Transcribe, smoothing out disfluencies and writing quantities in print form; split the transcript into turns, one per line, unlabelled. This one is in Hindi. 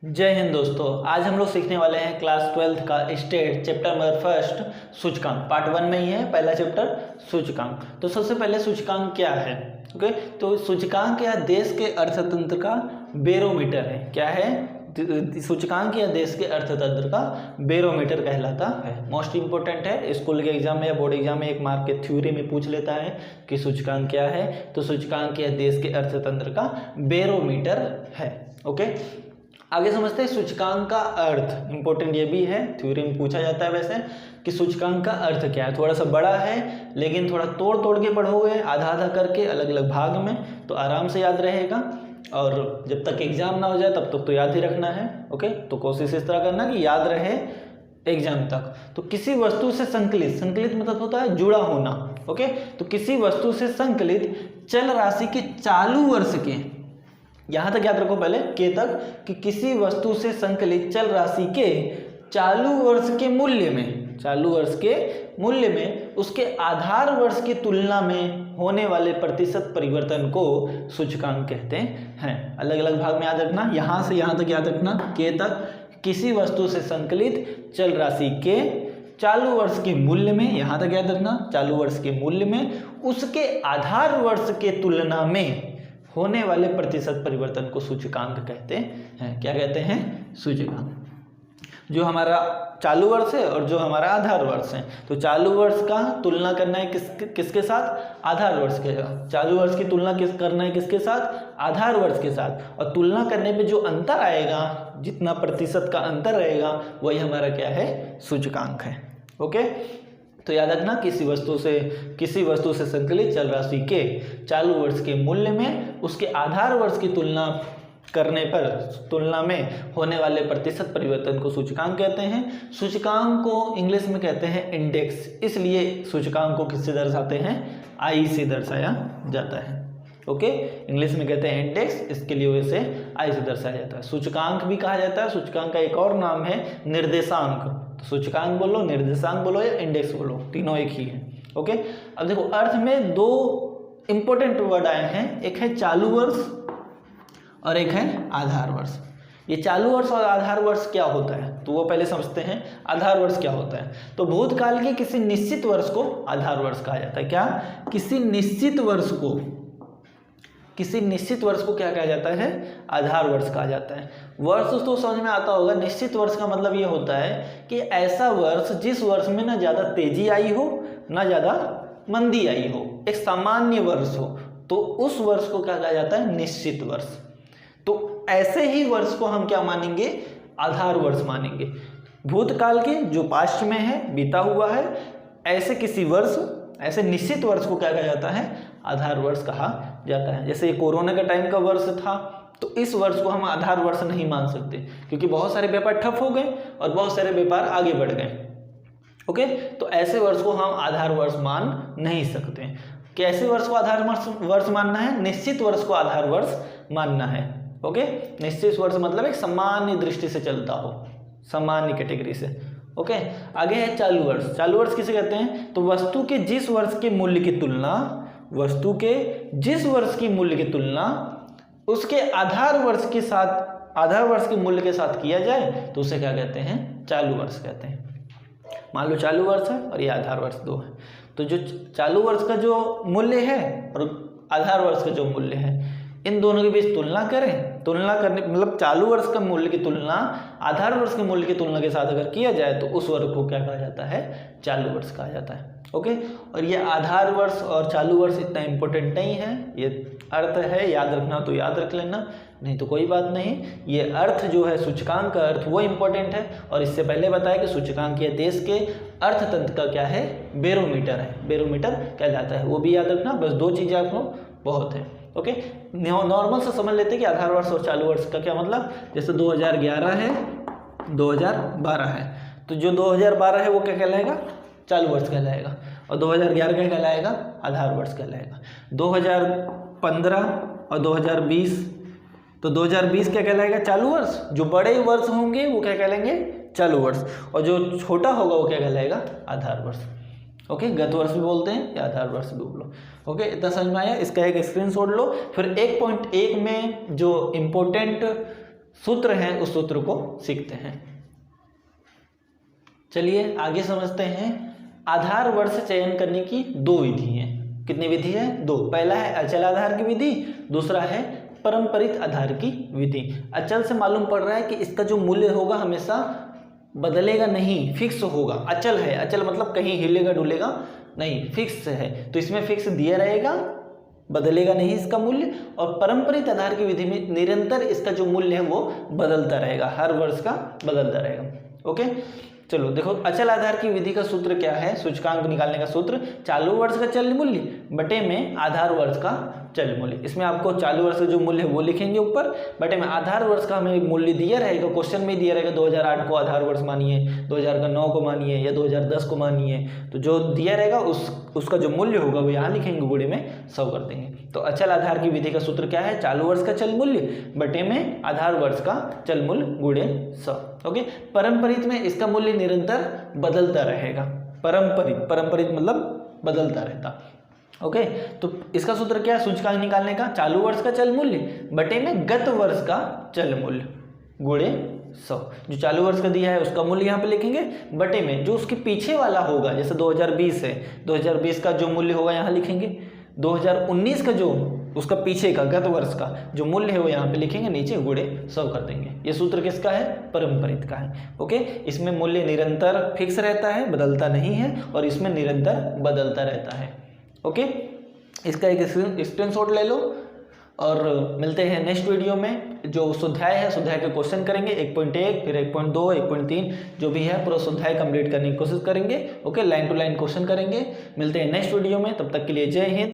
जय हिंद दोस्तों। आज हम लोग सीखने वाले हैं क्लास 12th का स्टेट चैप्टर नंबर फर्स्ट सूचकांक। पार्ट 1 में ही है पहला चैप्टर सूचकांक। तो सबसे पहले सूचकांक क्या है? ओके, तो सूचकांक या देश के अर्थतंत्र का बैरोमीटर है। क्या है? सूचकांक या देश के अर्थतंत्र का बैरोमीटर कहलाता है। मोस्ट इंपॉर्टेंट है, स्कूल के एग्जाम में या बोर्ड एग्जाम में 1 मार्क के थ्योरी में पूछ लेता है कि सूचकांक क्या है। तो सूचकांक या देश के अर्थतंत्र का बैरोमीटर है। ओके, आगे समझते हैं सूचकांक का अर्थ। इंपॉर्टेंट ये भी है, थ्योरी में पूछा जाता है वैसे कि सूचकांक का अर्थ क्या है। थोड़ा सा बड़ा है लेकिन थोड़ा तोड़ तोड़ के पढ़ोगे, आधा आधा करके अलग अलग भाग में, तो आराम से याद रहेगा। और जब तक एग्जाम ना हो जाए तब तक तो याद ही रखना है। ओके, तो कोशिश इस तरह करना कि याद रहे एग्जाम तक। तो किसी वस्तु से संकलित, संकलित मतलब होता है जुड़ा होना। ओके, तो किसी वस्तु से संकलित चल राशि के चालू वर्ष के, यहां तक याद रखो पहले के तक, कि किसी वस्तु से संकलित चल राशि के चालू वर्ष के मूल्य में, चालू वर्ष के मूल्य में उसके आधार वर्ष की तुलना में होने वाले प्रतिशत परिवर्तन को सूचकांक कहते हैं। अलग अलग भाग में याद रखना, यहां से यहां तक याद रखना के तक, किसी वस्तु से संकलित चल राशि के चालू वर्ष के मूल्य में, यहां तक याद रखना, चालू वर्ष के मूल्य में उसके आधार वर्ष के तुलना में होने वाले प्रतिशत परिवर्तन को सूचकांक कहते हैं। क्या कहते हैं? सूचकांक। जो हमारा चालू वर्ष है और जो हमारा आधार वर्ष है, तो चालू वर्ष का तुलना करना है किसके साथ? आधार वर्ष के साथ। चालू वर्ष की तुलना करना है किसके साथ? आधार वर्ष के साथ। और तुलना करने पे जो अंतर आएगा, जितना प्रतिशत का अंतर रहेगा, वही हमारा क्या है? सूचकांक है। ओके, तो याद रखना, किसी वस्तु से संकलित चल राशि के चालू वर्ष के मूल्य में उसके आधार वर्ष की तुलना करने पर तुलना में होने वाले प्रतिशत परिवर्तन को सूचकांक कहते हैं। सूचकांक को इंग्लिश में कहते हैं इंडेक्स, इसलिए सूचकांक को किससे दर्शाते हैं? आई से दर्शाया जाता है। ओके, इंग्लिश में कहते हैं इंडेक्स, इसके लिए वैसे आई से दर्शाया जाता है। सूचकांक भी कहा जाता है। सूचकांक का एक और नाम है निर्देशांक। तो सूचकांक बोलो, निर्देशांक बोलो या इंडेक्स बोलो, तीनों एक ही है। ओके, अब देखो अर्थ में 2 इंपॉर्टेंट वर्ड आए हैं, एक है चालू वर्ष और एक है आधार वर्ष। ये चालू वर्ष और आधार वर्ष क्या होता है, तो वो पहले समझते हैं। आधार वर्ष क्या होता है? तो भूतकाल के किसी निश्चित वर्ष को आधार वर्ष कहा जाता है। क्या? किसी निश्चित वर्ष को क्या कहा जाता है? आधार वर्ष कहा जाता है। वर्ष तो समझ में आता होगा। निश्चित वर्ष का मतलब ये होता है कि ऐसा वर्ष जिस वर्ष में ना ज़्यादा तेजी आई हो ना ज़्यादा मंदी आई हो, एक सामान्य वर्ष हो, तो उस वर्ष को क्या कहा जाता है? निश्चित वर्ष। तो ऐसे ही वर्ष को हम क्या मानेंगे? आधार वर्ष मानेंगे। भूतकाल के जो पास्ट में है, बीता हुआ है, ऐसे किसी वर्ष, ऐसे निश्चित वर्ष को क्या कहा जाता है? आधार वर्ष कहा जाता है। जैसे ये कोरोना का टाइम का वर्ष था, तो इस वर्ष को हम आधार वर्ष नहीं मान सकते, क्योंकि बहुत सारे व्यापार ठप हो गए और बहुत सारे व्यापार आगे बढ़ गए। ओके, तो ऐसे वर्ष को हम आधार वर्ष मान नहीं सकते। कैसे वर्ष को आधार वर्ष मानना है? निश्चित वर्ष को आधार वर्ष मानना है। ओके, निश्चित वर्ष मतलब एक सामान्य दृष्टि से चलता हो, सामान्य कैटेगरी से। ओके, आगे है चालू वर्ष। चालू वर्ष किसे कहते हैं? तो वस्तु के जिस वर्ष के मूल्य की तुलना, वस्तु के जिस वर्ष की मूल्य की तुलना उसके आधार वर्ष के साथ, आधार वर्ष के मूल्य के साथ किया जाए तो उसे क्या कहते हैं? चालू वर्ष कहते हैं। मान लो चालू वर्ष है और ये आधार वर्ष 2 है, तो जो चालू वर्ष का जो मूल्य है और आधार वर्ष का जो मूल्य है, इन दोनों के बीच तुलना करें। तुलना करने मतलब चालू वर्ष का मूल्य की तुलना आधार वर्ष के मूल्य की तुलना के साथ अगर किया जाए तो उस वर्ष को क्या कहा जाता है? चालू वर्ष कहा जाता है। ओके, और ये आधार वर्ष और चालू वर्ष इतना इम्पोर्टेंट नहीं है। ये अर्थ है, याद रखना तो याद रख लेना, नहीं तो कोई बात नहीं। ये अर्थ जो है सूचकांक का अर्थ, वो इम्पोर्टेंट है। और इससे पहले बताया कि सूचकांक ये देश के अर्थतंत्र का क्या है? बैरोमीटर है, बैरोमीटर कहलाता है। वो भी याद रखना, बस 2 चीज़ें आपको बहुत है। ओके, नॉर्मल से समझ लेते हैं कि आधार वर्ष और चालू वर्ष का क्या मतलब। जैसे 2011 है, 2012 है, तो जो 2012 है वो क्या कहलाएगा? चालू वर्ष कहलाएगा, और 2011 क्या कहलाएगा? आधार वर्ष कहलाएगा। 2015 और 2020, तो 2020 क्या कहलाएगा? चालू वर्ष। जो बड़े वर्ष होंगे वो क्या कहलाएंगे? चालू वर्ष, और जो छोटा होगा वो क्या कहलाएगा? आधार वर्ष। ओके, गत वर्ष भी बोलते हैं या आधार वर्ष भी बोलो। ओके, इतना समझ में आया? इसका एक स्क्रीनशॉट लो। फिर 1.1 में जो इम्पोर्टेंट सूत्र है उस सूत्र को सीखते हैं। चलिए आगे समझते हैं। आधार वर्ष चयन करने की दो विधि हैं। कितनी विधि है? दो। पहला है अचल आधार की विधि, दूसरा है परंपरित आधार की विधि। अचल से मालूम पड़ रहा है कि इसका जो मूल्य होगा हमेशा बदलेगा नहीं, फिक्स होगा। अचल है, अचल मतलब कहीं हिलेगा डुलेगा नहीं, फिक्स है, तो इसमें फिक्स दिया रहेगा, बदलेगा नहीं इसका मूल्य। और परंपरित आधार की विधि में निरंतर इसका जो मूल्य है वो बदलता रहेगा, हर वर्ष का बदलता रहेगा। ओके, चलो देखो अचल आधार की विधि का सूत्र क्या है। सूचकांक निकालने का सूत्र चालू वर्ष का चल मूल्य बटे में आधार वर्ष का चल मूल्य। इसमें आपको चालू वर्ष का जो मूल्य है वो लिखेंगे ऊपर, बटे में आधार वर्ष का हमें मूल्य दिया रहेगा, क्वेश्चन में दिया रहेगा 2008 को आधार वर्ष मानिए, 2009 को मानिए या 2010 को मानिए, तो जो दिया रहेगा उसका जो मूल्य होगा वो यहाँ लिखेंगे, गुणे में 100 कर देंगे। तो अचल आधार की विधि का सूत्र क्या है? चालू वर्ष का चल मूल्य बटे में आधार वर्ष का चल मूल्य गुणे 100। ओके, परंपरित में इसका मूल्य निरंतर बदलता रहेगा। परंपरित मतलब बदलता रहता। ओके, तो इसका सूत्र क्या है सूचकांक निकालने का? चालू वर्ष का चल मूल्य बटे में गत वर्ष का चल मूल्य गुणे 100। जो चालू वर्ष का दिया है उसका मूल्य यहाँ पे लिखेंगे, बटे में जो उसके पीछे वाला होगा, जैसे 2020 है, 2020 का जो मूल्य होगा यहाँ लिखेंगे, 2019 का जो उसका पीछे का गत वर्ष का जो मूल्य है वो यहाँ पे लिखेंगे, नीचे गुणे 100 कर देंगे। ये सूत्र किसका है? परंपरित का है। ओके, इसमें मूल्य निरंतर फिक्स रहता है, बदलता नहीं है, और इसमें निरंतर बदलता रहता है। ओके, इसका एक स्क्रीनशॉट ले लो और मिलते हैं नेक्स्ट वीडियो में। जो स्वाध्याय है, स्वाध्याय के क्वेश्चन करेंगे 1.1, फिर 1.2, 1.3 जो भी है पूरा स्वाध्याय कंप्लीट करने की कोशिश करेंगे। Okay, line to line question करेंगे। मिलते हैं नेक्स्ट वीडियो में, तब तक के लिए जय हिंद।